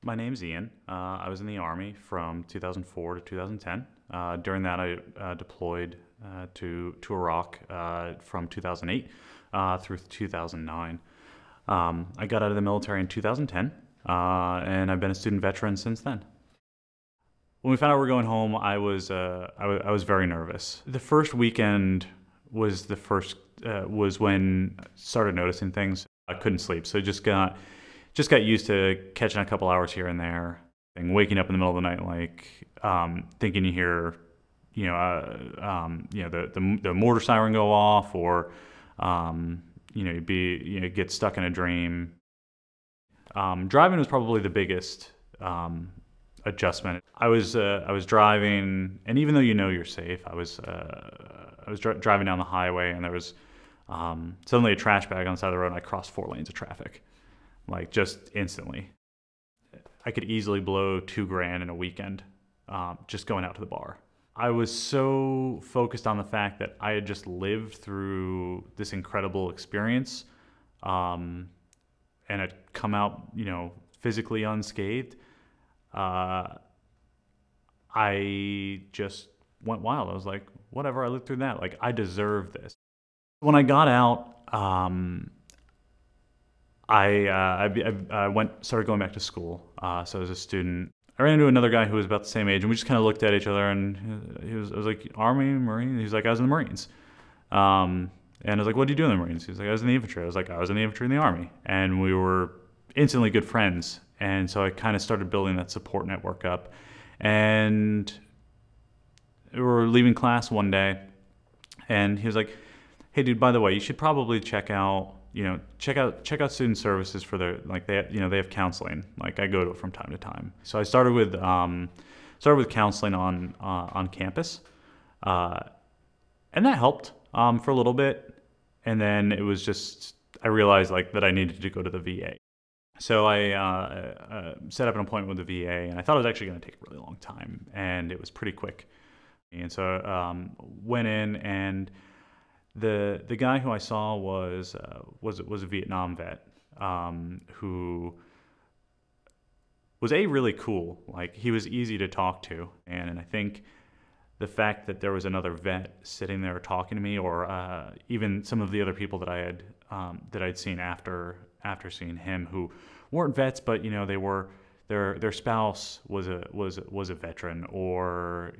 My name's Ian. I was in the Army from 2004 to 2010. During that, I deployed to Iraq from 2008 through 2009. I got out of the military in 2010, and I've been a student veteran since then. When we found out we were going home, I was very nervous. The first weekend was when I started noticing things. I couldn't sleep, so just got used to catching a couple hours here and there, and waking up in the middle of the night, thinking you hear, the mortar siren go off, or get stuck in a dream. Driving was probably the biggest adjustment. I was driving, and even though you're safe, I was driving down the highway, and there was suddenly a trash bag on the side of the road, and I crossed 4 lanes of traffic. Just instantly. I could easily blow $2,000 in a weekend just going out to the bar. I was so focused on the fact that I had just lived through this incredible experience and had come out, physically unscathed. I just went wild. I was like, whatever, I lived through that. I deserve this. When I got out, I started going back to school. So as a student, I ran into another guy who was about the same age, and we just kind of looked at each other, and I was like, Army, Marine? He was like, I was in the Marines. And I was like, what did you do in the Marines? He was like, I was in the infantry. I was like, I was in the infantry in the Army. And we were instantly good friends. And so I kind of started building that support network up. And we were leaving class one day, and he was like, hey dude, by the way, you should probably check out student services for their, they have counseling. I go to it from time to time. So I started with counseling on campus, and that helped for a little bit. And then it was just, I realized that I needed to go to the VA. So I set up an appointment with the VA, and I thought it was actually going to take a really long time, and it was pretty quick. And so went in, and the guy who I saw was a Vietnam vet who was really cool. He was easy to talk to, and I think the fact that there was another vet sitting there talking to me, or even some of the other people that I'd seen after seeing him, who weren't vets, but they were, their spouse was a veteran, or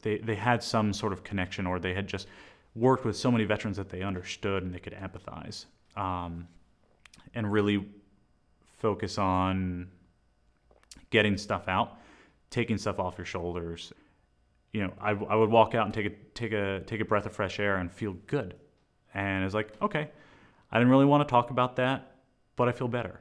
they had some sort of connection, or they had just worked with so many veterans that they understood and they could empathize, and really focus on getting stuff out, taking stuff off your shoulders. I would walk out and take a breath of fresh air and feel good. And it's like, okay, I didn't really want to talk about that, but I feel better.